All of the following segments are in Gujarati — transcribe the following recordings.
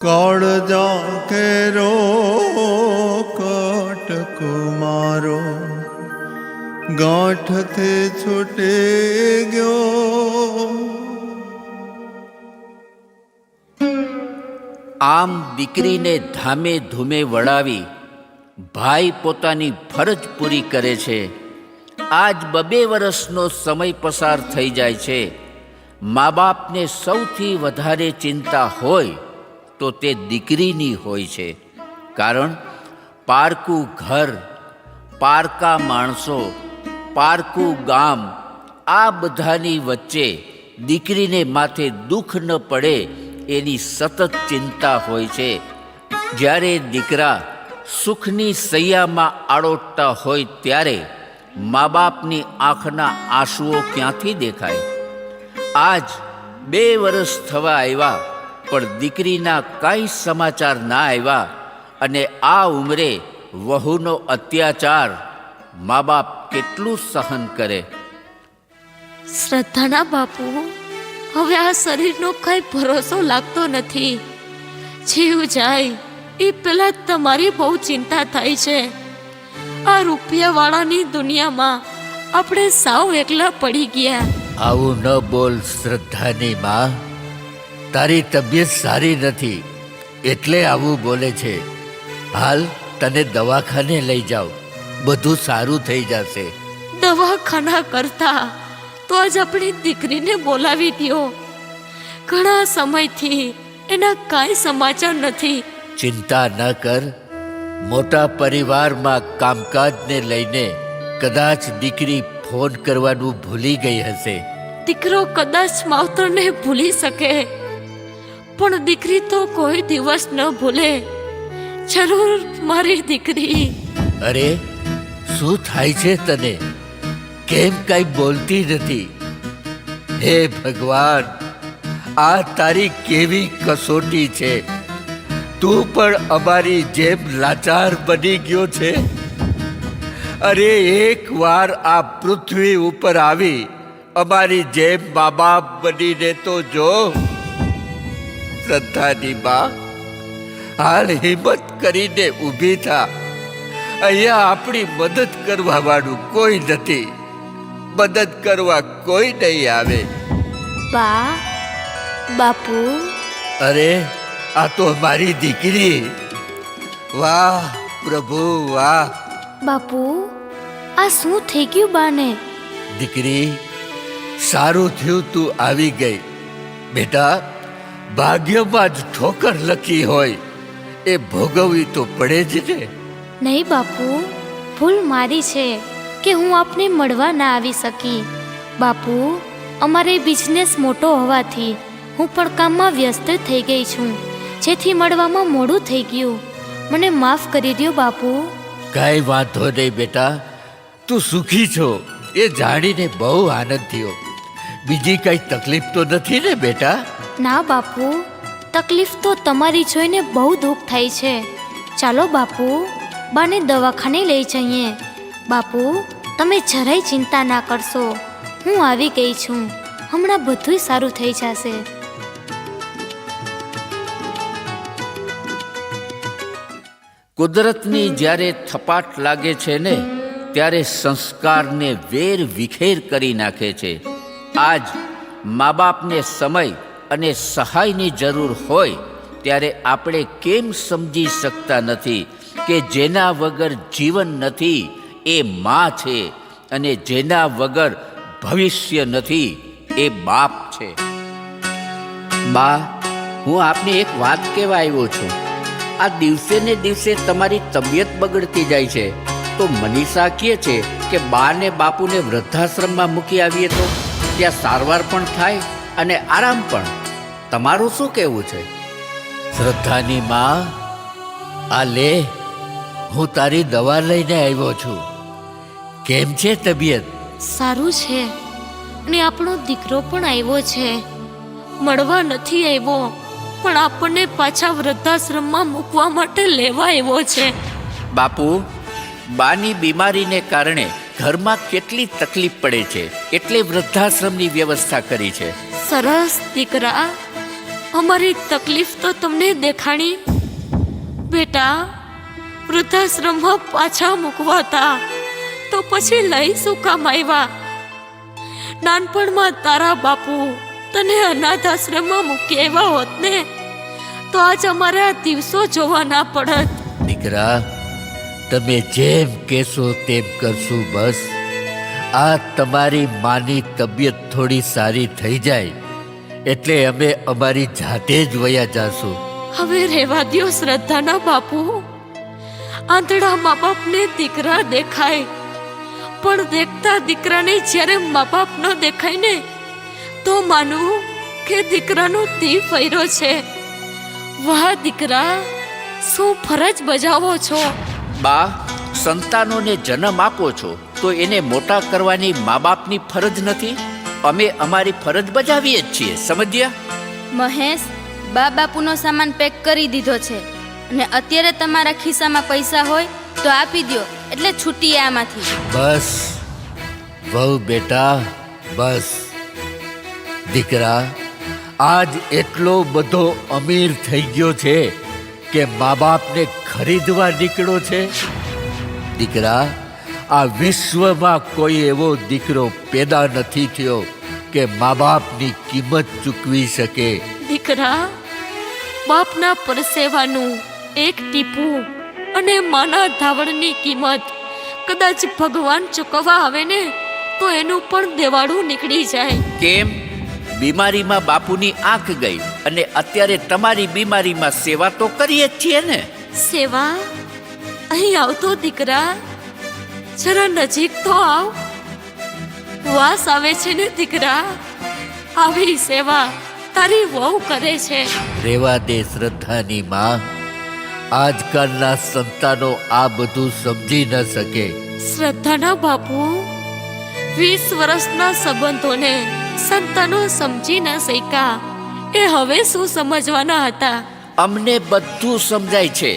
કાળજા કેરો કટકુમારો ગાંઠથી છૂટી ગયો. આમ દીકરીને ધામે ધૂમે વળાવી ભાઈ પોતાની ફરજ પૂરી કરે છે. આજ 2 વર્ષનો સમય પસાર થઈ જાય છે. મા બાપને સૌથી વધારે ચિંતા હોય તો તે દીકરીની હોય છે. કારણ પારકું ઘર, પારકા માણસો, પારકું ગામ, આ બધાની વચ્ચે દીકરીને માથે દુઃખ ન પડે એની સતત ચિંતા હોય છે. જ્યારે દીકરા સુખની સૈયામાં આળોટતા હોય ત્યારે મા બાપની આંખના આંસુઓ ક્યાંથી દેખાય? આજ 2 વર્ષ થવા આવ્યા પણ દીકરીના કાંઈ સમાચાર ના આવ્યા. અને આ ઉંમરે વહુનો અત્યાચાર મા બાપ કેટલું સહન કરે? શ્રદ્ધાના બાપુ, હવે આ શરીરનો કઈ ભરોસો લાગતો નથી. જીવ જાય એ પહેલા તમારી બહુ ચિંતા થાય છે. આ રૂપિયાવાળાની દુનિયામાં આપણે સાવ એકલા પડી ગયા. આવું ન બોલ શ્રદ્ધાની માં. તારી તબિયત સારી નથી એટલે આવું બોલે છે. હાલ તને દવાખાને લઈ જાઓ, બધું સારું થઈ જશે. દવાખાના કરતા તો આજ આપણી દીકરીને બોલાવી દ્યો. ઘણા સમયથી એના કાંઈ સમાચાર નથી. ચિંતા ન કર. મોટા પરિવારમાં કામકાજને લઈને કદાચ દીકરી ફોન કરવાનું ભૂલી ગઈ હશે. દીકરો કદાચ માવતરને ભૂલી શકે પણ દીકરી તો કોઈ દિવસ ન ભૂલે. જરૂર મારી દીકરી. અરે શું થાય છે તને? કેમ કઈ બોલતી નથી? હે ભગવાન, આ તારી કેવી કસોટી છે! તું પણ અમારી જેમ લાચાર બની ગયો છે. અરે એક વાર આ પૃથ્વી ઉપર આવી અમારી જેમ મા બાપ બનીને તો જો. શ્રદ્ધાની બા, હાલ હિંમત કરીને ઊભી થા. અહીંયા આપણી મદદ કરવા વાળું કોઈ નથી. મદદ કરવા કોઈ નહીં આવે. બા, બાપુ. અરે આ તો મારી દીકરી. વાહ પ્રભુ વાહ. બાપુ, આ શું થઈ ગયું બાને? દીકરી, સારું થયું તું આવી ગઈ. બેટા, ભાગ્યમાં જ ઠોકર લખી હોય એ ભોગવવી તો પડે જ ને. નહીં બાપુ, ભૂલ મારી છે કે હું આપને મળવા ના આવી શકી. બાપુ, અમારે બિઝનેસ મોટો હોવાથી હું પણ કામમાં વ્યસ્ત થઈ ગઈ છું, જેથી મળવામાં મોડું થઈ ગયું. મને માફ કરી દ્યો બાપુ. કાંઈ વાંધો નહીં બેટા, તું સુખી છો એ જાણીને બહુ આનંદ થયો. બીજી કાંઈ તકલીફ તો નથી ને બેટા? ના બાપુ, તકલીફ તો તમારી જોઈને બહુ દુઃખ થાય છે. ચાલો બાપુ, બાને દવાખાને લઈ જઈએ. બાપુ, તમે જરાય ચિંતા ના કરશો. હું આવી ગઈ છું. હમણાં બધું સારું થઈ જશે. કુદરતની જ્યારે થપાટ લાગે છે ને ત્યારે સંસ્કારને વેર વિખેર કરી નાખે છે. આજ મા બાપને સમય અને સહાયની જરૂર હોય ત્યારે આપણે કેમ સમજી શકતા નથી કે જેના વગર જીવન નથી એ મા છે અને જેના વગર ભવિષ્ય નથી એ બાપ છે. બા, હું આપને એક વાત કહેવા આવ્યો છું. આ દિવસે ને દિવસે તમારી તબિયત બગડતી જાય છે તો મનીષા કહે છે કે બા ને બાપુને વૃદ્ધાશ્રમમાં મૂકી આવીએ તો ત્યાં સારવાર પણ થાય અને આરામ પણ. તમારું શું કહેવું છે? શ્રદ્ધાની માં, આ લે, હું તારી દવા લઈને આવ્યો છું. કેમ છે તબિયત? સારું છે. અને આપણો દીકરો પણ આવ્યો છે. મળવા નથી આવ્યો પણ આપણને પાછા વૃદ્ધાશ્રમમાં મૂકવા માટે લેવા આવ્યો છે. બાપુ, બાની બીમારીને કારણે ઘરમાં કેટલી તકલીફ પડે છે એટલે વૃદ્ધાશ્રમની વ્યવસ્થા કરી છે. સરસ દીકરા, અમારી તકલીફ તો તમને દેખાણી. બેટા, વૃદ્ધાશ્રમમાં પાછા મૂકવાતા તો પછી લઈ શું કામ આવ્યા? નાનપણમાં તારા બાપુ તને અનાથ આશ્રમમાં મૂકી આવ્યા હોત ને તો આજ અમારે આ દિવસો જોવા ના પડત. દીકરા, તમે જેમ કહેશો તેમ કરશું. બસ આ તમારી માની તબિયત થોડી સારી થઈ જાય એટલે અમે અમારી જાતે જ વયા જાશું. હવે રહેવા દ્યો શ્રદ્ધાના બાપુ. આંધળા મા બાપને દીકરા દેખાય, પણ દેખતા દીકરાને જ્યારે મા બાપ ન દેખાય ને તો માનવું કે દીકરાનો દી ફર્યો છે. વાહ દીકરા, શું ફરજ બજાવો છો? બા, સંતાનોને જન્મ આપો છો તો એને મોટા કરવાની મા બાપની ફરજ નથી? અમે અમારી ફરજ બજાવીએ જ છીએ, સમજ્યા? મહેશ, બા બાપુનો સામાન પેક કરી દીધો છે અને અત્યારે તમારા ખિસ્સામાં પૈસા હોય તો આપી દ્યો એટલે છૂટીએ આમાંથી. બસ વહુ બેટા, બસ. દીકરા, આજ એટલો બધો અમીર થઈ ગયો છે કે મા બાપને ખરીદવા નીકળ્યો છે. દીકરા, આ વિશ્વમાં કોઈ એવો દીકરો પેદા નથી થયો કે મા બાપની કિંમત ચૂકવી શકે. દીકરા, બાપના પરસેવાનું એક ટીપું અને માના ધાવણની કિંમત કદાચ ભગવાન ચૂકવવા આવે ને તો એનું પણ દેવાળું નીકળી જાય. કેમ? બીમારીમાં બાપુની આંખ ગઈ અને અત્યારે તમારી બીમારીમાં સેવા તો કરીએ જ છીએ ને. સેવા? અહીં આવતો દીકરા, જરા નજીક તો આવ. વાસ આવે છે ને દીકરા, આવી સેવા તારી વહુ કરે છે. રેવા દે શ્રદ્ધાની માં. આજકાલના સંતાનો આ બધું સમજી ન શકે. શ્રદ્ધાના બાપુ, 20 વર્ષના સંબંધોને સંતાનો સમજી ન શક્યા એ હવે શું સમજવાના હતા? અમને બધું સમજાય છે.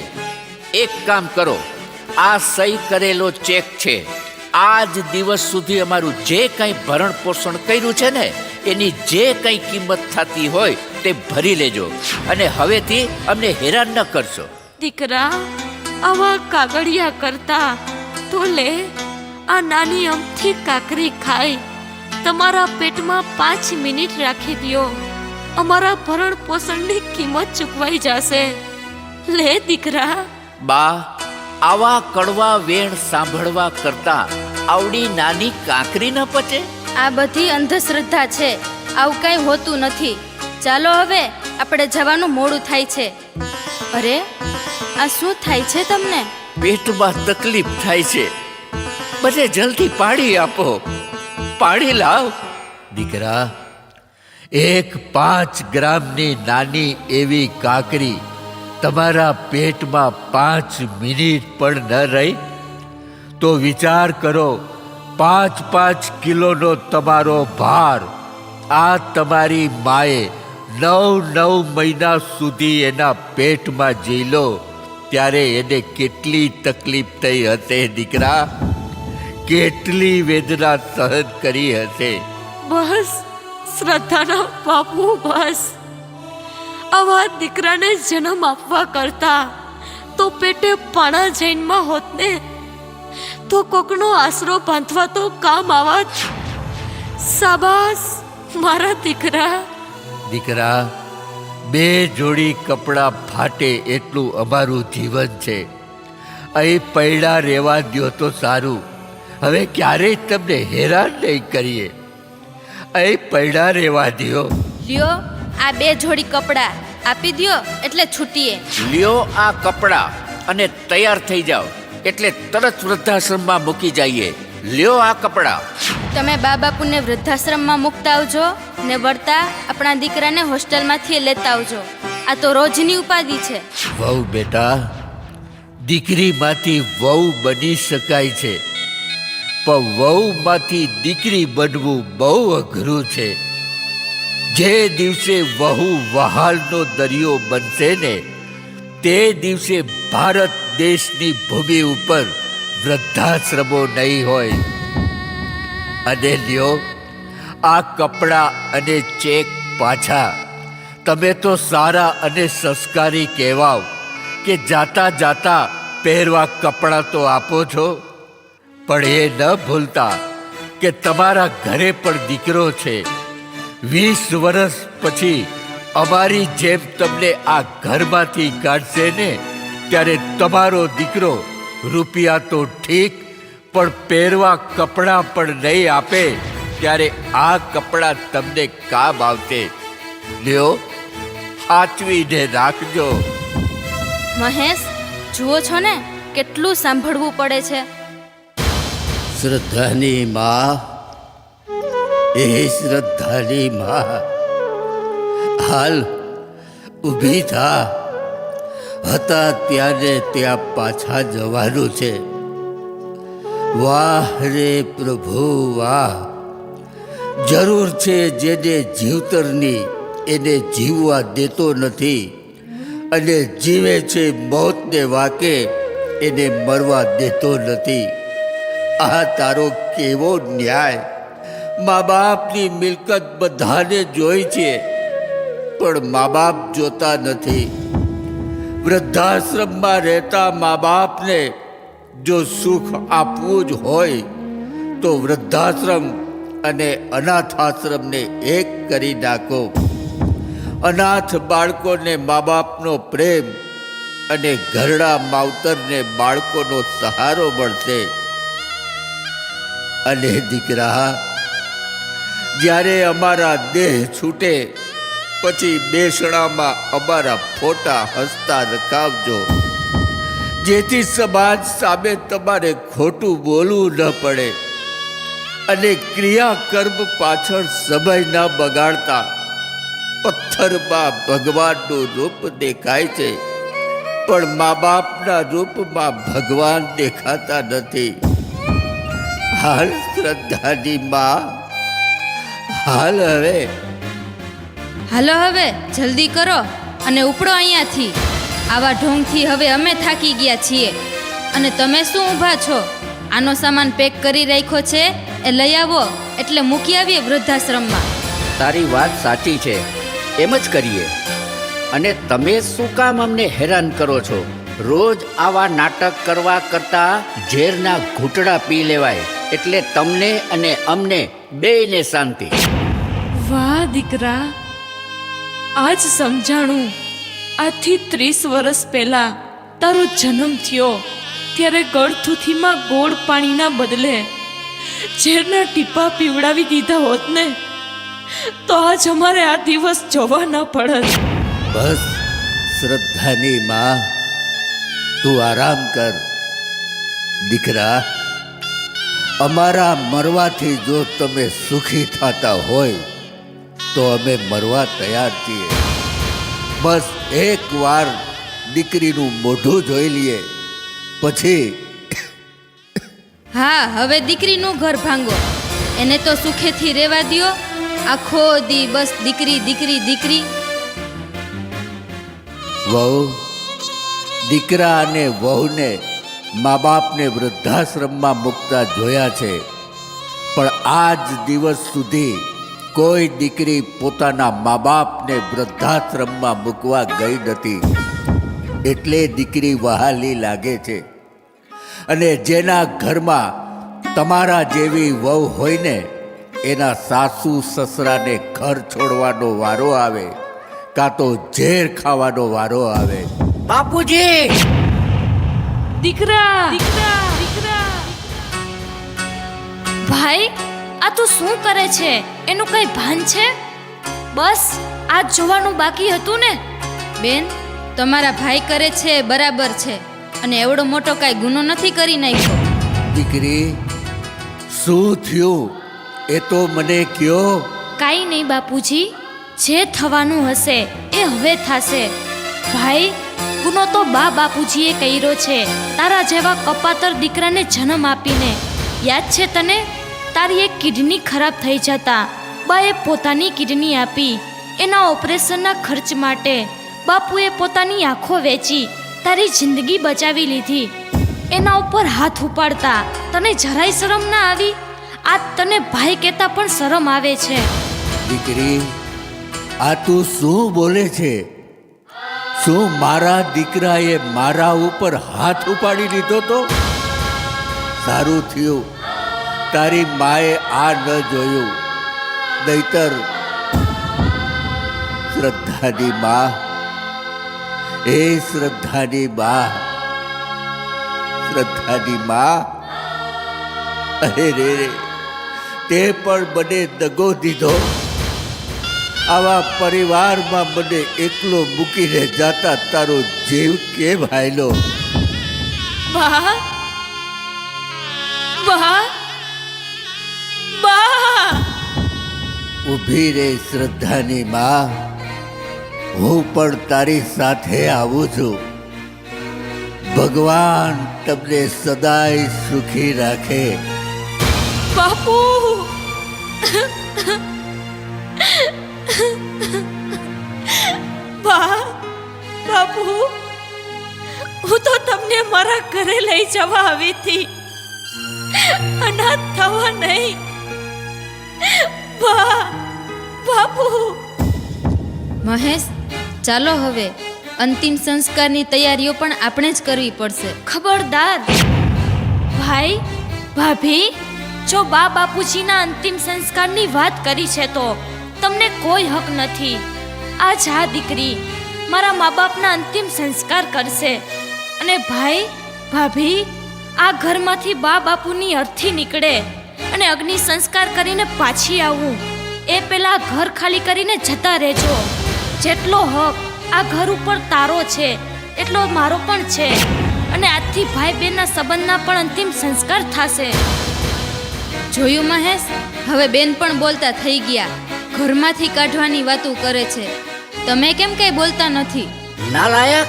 એક કામ કરો, આ સહી કરેલો ચેક છે. આજ દિવસ સુધી અમારું જે કંઈ ભરણ પોષણ કર્યું છે ને એની જે કંઈ કિંમત થતી હોય તે ભરી લેજો અને હવેથી અમને હેરાન ન કરશો. દીકરા, આવા કાગળિયા કરતા તો લે આ નાની અમથી કાકરી ખાઈ તમારા પેટમાં 5 મિનિટ રાખી દ્યો. અમારા ભરણ પોષણની કિંમત ચૂકવાઈ જશે. લે દીકરા. બા, આવા કડવા વેણ સાંભળવા કરતા આવડી નાની કાંકરી ન પચે? આ બધી અંધશ્રદ્ધા છે, આવું કાંઈ હોતું નથી. ચાલો હવે આપણે જવાનું મોડું થાય છે. અરે, આ શું થાય છે તમને? પેટમાં તકલીફ થાય છે. બધે જલ્દી પાણી આપો. પાણી લાવ. દીકરા, એક 5 ગ્રામની નાની એવી કાકરી તમારા પેટમાં 5 મિનિટ પણ ન રહી તો વિચાર કરો, 5 કિલોનો તમારો ભાર આ તમારી માએ 9 મહિના સુધી એના પેટમાં ઝીલો ત્યારે એને કેટલી તકલીફ થઈ હશે દીકરા? કેટલી વેદના સહન કરી હશે? બસ શ્રદ્ધાના બાપુ, બસ. આવા દીકરાને જન્મ આપવા કરતા તો પેટે પાણા જૈનમાં હોત ને તો કોકનો આશરો બાંધવા તો કામ આવત. શાબાશ મારા દીકરા. દીકરા, 2 જોડી કપડાં ફાટે એટલું અમારું જીવન છે. અહીં પૈડા રહેવા દ્યો તો સારું. હવે ક્યારેય તમને હેરાન નહીં કરીએ. અહીં પૈડા રહેવા દ્યો. લ્યો, આ 2 જોડી કપડાં આપી દ્યો એટલે છૂટીએ. લ્યો આ કપડાં અને તૈયાર થઈ જાઓ એટલે તરત વૃદ્ધાશ્રમમાં મૂકી જઈએ. લ્યો આ કપડાં. તમે બા બાપુને વૃદ્ધાશ્રમમાં મૂકતા આવજો ને વળતા આપણા દીકરાને હોસ્ટેલમાંથી લેતા આવજો. આ તો રોજની ઉપાધિ છે. વહુ બેટા, દીકરીમાંથી વહુ બની શકાય છે પણ વહુમાંથી દીકરી બનવું બહુ અઘરું છે. જે દિવસે વહુ વહાલનો દરિયો બનશે ને તે દિવસે ભારત દેશની ભૂમિ ઉપર વૃદ્ધાશ્રમો નહીં હોય. અને લ્યો આ કપડાં અને ચેક પાછા. તમે તો સારા અને સંસ્કારી કહેવાવ કે જાતા જાતા પહેરવા કપડાં તો આપો છો, પણ એ ન ભૂલતા કે તમારા ઘરે પણ દીકરો છે. 20 વર્ષ પછી અમારી જેમ તમને આ ઘરમાંથી કાઢશે ને, ત્યારે તમારો દીકરો રૂપિયા તો ઠીક, પણ પહેરવા કપડાં પણ નહીં આપે, ત્યારે આ કપડાં તમને કામ આવશે. લ્યો, સાચવીને રાખજો. મહેશ, જુઓ છો ને કેટલું સાંભળવું પડે છે. શ્રદ્ધાની માં, એ શ્રદ્ધાની માં, હાલ ઊભી થા. હતા ત્યારે ત્યાં પાછા જવાનું છે. વાહ રે પ્રભુ વાહ. જરૂર છે જેને જીવતરની એને જીવવા દેતો નથી, અને જીવે છે મોતને વાકે એને મરવા દેતો નથી. આ તારો કેવો ન્યાય! મા બાપની મિલકત બધાને જોઈ છે, પણ મા બાપ જોતા નથી. વૃદ્ધાશ્રમમાં રહેતા મા બાપને જો સુખ આપવું જ હોય તો વૃદ્ધાશ્રમ અને અનાથાશ્રમને એક કરી નાખો. અનાથ બાળકોને મા બાપનો પ્રેમ અને ઘરડા માવતરને બાળકોનો સહારો મળશે. અને દીકરા, જ્યારે અમારા દેહ છૂટે પછી બેસણામાં અમારા ફોટા હસતા રખાવજો, જેથી સમાજ સામે તમારે ખોટું બોલવું ન પડે. અને ક્રિયાકર્મ પાછળ સમય ન બગાડતા. પથ્થરમાં ભગવાનનું રૂપ દેખાય છે, પણ મા બાપના રૂપમાં ભગવાન દેખાતા નથી. હાલ શ્રદ્ધાની માં, હાલ હવે. હાલો હવે જલ્દી કરો અને ઉપડો અહીંયાથી. આવા ઢોંગથી હવે અમે થાકી ગયા છીએ. અને તમે શું ઊભા છો? આનો સામાન પેક કરી રાખ્યો છે, એ લઈ આવો એટલે મૂકી આવીએ વૃદ્ધાશ્રમમાં. તારી વાત સાચી છે, એમ જ કરીએ. અને તમે શું કામ અમને હેરાન કરો છો? રોજ આવા નાટક કરવા કરતાં ઝેરના ઘૂંટડા પી લેવાય, એટલે તમને અને અમને બેયને શાંતિ. વાહ દીકરા, આજ સમજાણું. આજથી 30 વર્ષ પહેલા તારો જન્મ થયો ત્યારે ગળથુથીમાં ગોળ પાણીના બદલે ઝેરના ટીપા પીવડાવી દીધા હોત ને, તો આજ અમારે આ દિવસ જોવા ન પડત. બસ શ્રદ્ધાની માં, તું આરામ કર. દીકરા, અમારા મરવાથી જો તમે સુખી થતા હોય તો અમે મરવા તૈયાર છીએ. બસ એક વાર દીકરીનું મોઢું જોઈ લઈએ, પછી હા, હવે દીકરીનું ઘર ભાંગો. એને તો સુખેથી રહેવા દ્યો. આખો દી બસ દીકરી દીકરી દીકરી. વહુ, દીકરા અને વહુને મા બાપને વૃદ્ધાશ્રમમાં મૂકતા જોયા છે, પણ આજ દિવસ સુધી કોઈ દીકરી પોતાના મા બાપને વૃદ્ધાશ્રમમાં મૂકવા ગઈ નથી. એટલે દીકરી વહાલી લાગે છે. અને જેના ઘરમાં તમારા જેવી વહુ હોય ને, એના સાસુ સસરાને ઘર છોડવાનો વારો આવે, કાં તો ઝેર ખાવાનો વારો આવે. બાપુજી! દીકરા, દીકરા, દીકરા. ભાઈ, આ તું શું કરે છે? એનું કઈ ભાન છે? બસ આજ જોવાનું બાકી હતું ને. બેન, તમારા ભાઈ કરે છે બરાબર છે, અને એવડો મોટો કાંઈ ગુનો નથી કરી નાખ્યો. દીકરી, શું થયું એ તો મને કયો. કાંઈ નહીં બાપુજી, જે થવાનું હશે એ હવે થશે. ભાઈ, ગુનો તો બાપુજીએ કર્યો છે, તારા જેવા કપાતર દીકરાને જન્મ આપીને. યાદ છે તને? તારી એક કિડની ખરાબ થઈ જતા બાએ પોતાની કિડની આપી. એના ઓપરેશનના ખર્ચ માટે બાપુએ પોતાની આંખો વેચી તારી જિંદગી બચાવી લીધી. એના ઉપર હાથ ઉપાડતા તને જરાય શરમ ના આવી? આજ તને ભાઈ કહેતા પણ શરમ આવે છે. દીકરી, આ તું શું બોલે છે? શું મારા દીકરાએ મારા ઉપર હાથ ઉપાડી લીધો તો? સારું થયું તારી માએ આ ન જોયું, નહીતર શ્રદ્ધાની માં, એ શ્રદ્ધાની માં, શ્રદ્ધાની માં, અરે રે રે, તે પણ મને દગો દીધો. આવા પરિવારમાં મને એકલો મૂકીને જાતા તારો જીવ કેમ હાયલો? બા બા બા ઊભી રે શ્રદ્ધાની માં, હું પણ તારી સાથે આવું છું. ભગવાન તમને સદાય સુખી રાખે. બાપુ બા બાપુ, હું તો તમને મારા ઘરે લઈ જવા આવી હતી, અનાથ થવા નહીં. બા બાપુ. મહેશ, ચાલો હવે અંતિમ સંસ્કારની તૈયારીઓ પણ આપણે જ કરવી પડશે. ખબરદાર ભાઈ ભાભી, જો બા બાપુજીના અંતિમ સંસ્કારની વાત કરી છે તો તમને કોઈ હક નથી. આજ આ દીકરી મારા મા બાપના અંતિમ સંસ્કાર કરશે, અને ભાઈ ભાભી, આ ઘરમાંથી બા બાપુની અર્થી નીકળે અને અગ્નિ સંસ્કાર કરીને પાછી આવું એ પહેલા ઘર ખાલી કરીને જતા રહેજો. જેટલો હક આ ઘર ઉપર તારો છે એટલો મારો પણ છે, અને આજથી ભાઈ બહેનના સંબંધના પણ અંતિમ સંસ્કાર થશે. જોયું મહેશ, હવે બેન પણ બોલતા થઈ ગયા. ઘરમાંથી કાઢવાની વાતો કરે છે, તમે કેમ કઈ બોલતા નથી? નાલાયક,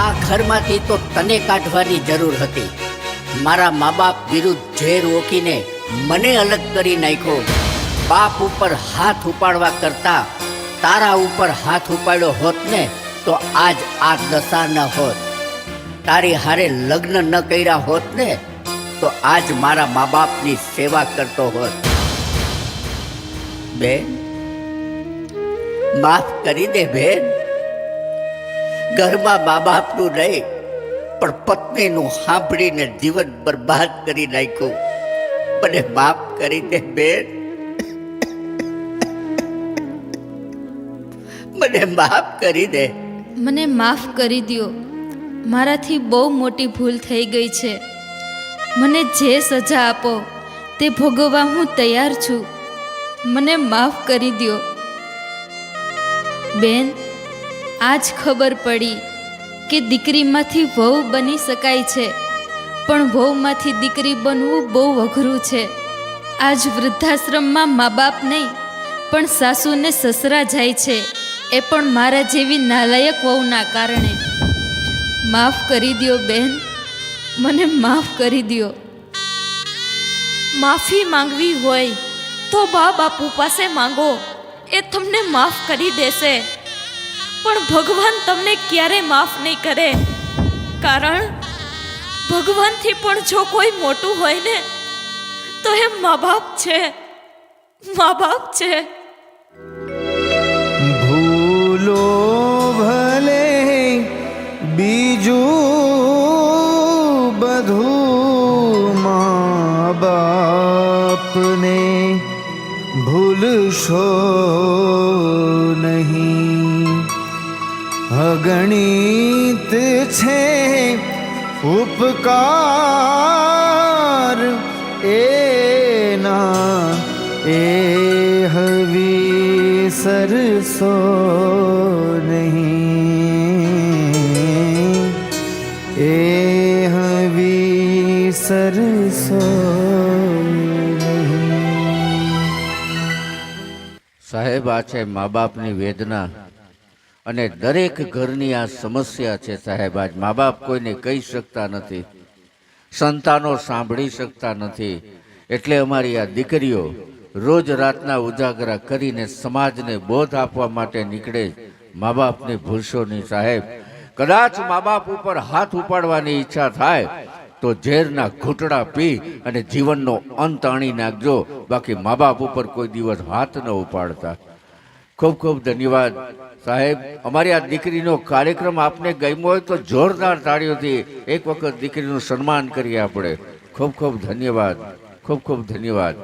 આ ઘરમાંથી તો તને કાઢવાની જરૂર હતી. મારા મા બાપ વિરુદ્ધ ઝેર ઓકીને મને અલગ કરી નાખ્યો. બાપ ઉપર હાથ ઉપાડવા કરતા તારા ઉપર હાથ ઉપાડ્યો હોત ને તો આજ આ દશા ન હોત. તારી હારે લગ્ન ન કર્યા હોત ને તો આજ મારા મા બાપની સેવા કરતો હોત. બેન, માફ કરી દે બેન. ઘરમાં મા બાપનું નહીં પણ પત્નીનું સાંભળીને જીવન બરબાદ કરી નાખ્યું. મને માફ કરી દે બેન, મને માફ કરી દે. મને માફ કરી દ્યો. મારાથી બહુ મોટી ભૂલ થઈ ગઈ છે. મને જે સજા આપો તે ભોગવવા હું તૈયાર છું. મને માફ કરી દ્યો. બેન, આજ ખબર પડી કે દીકરીમાંથી વહુ બની શકાય છે, પણ વહુમાંથી દીકરી બનવું બહુ અઘરું છે. આજ વૃદ્ધાશ્રમમાં મા બાપ નહીં પણ સાસુને સસરા જાય છે, એ પણ મારા જેવી નાલાયક વહુના કારણે. માફ કરી દ્યો બેન, મને માફ કરી દ્યો. માફી માંગવી હોય તો બા બાપુ પાસે માંગો, એ તમને માફ કરી દેશે. પણ ભગવાન તમને ક્યારે માફ નહીં કરે, કારણ ભગવાનથી પણ જો કોઈ મોટું હોય ને તો એ મા બાપ છે, મા બાપ છે. ભૂલો ભલે બીજું બધું, મા બાપને ભૂલશો નહીં. અગણિત છે ઉપકાર એના, એ હવી સરસો નહીં, એ હવી સરસો નહીં. સાહેબ, આ છે મા બાપની વેદના અને દરેક ઘરની આ સમસ્યા છે. સાહેબ, આજ મા બાપ કોઈને કહી શકતા નથી, સંતાનો સાંભળી શકતા નથી. એટલે અમારી આ દીકરીઓ રોજ રાતના ઉજાગરા કરીને સમાજને બોધ આપવા માટે નીકળે. મા બાપને ભૂલશો નહીં સાહેબ. કદાચ મા બાપ ઉપર હાથ ઉપાડવાની ઈચ્છા થાય તો ઝેરના ઘૂંટડા પી અને જીવનનો અંત આણી નાખજો, બાકી મા બાપ ઉપર કોઈ દિવસ હાથ ન ઉપાડતા. ખૂબ ખૂબ ધન્યવાદ સાહેબ. અમારી આ દીકરીનો કાર્યક્રમ આપને ગમ્યો હોય તો જોરદાર તાળીઓથી એક વખત દીકરીનું સન્માન કરીએ આપણે. ખૂબ ખૂબ ધન્યવાદ, ખૂબ ખૂબ ધન્યવાદ.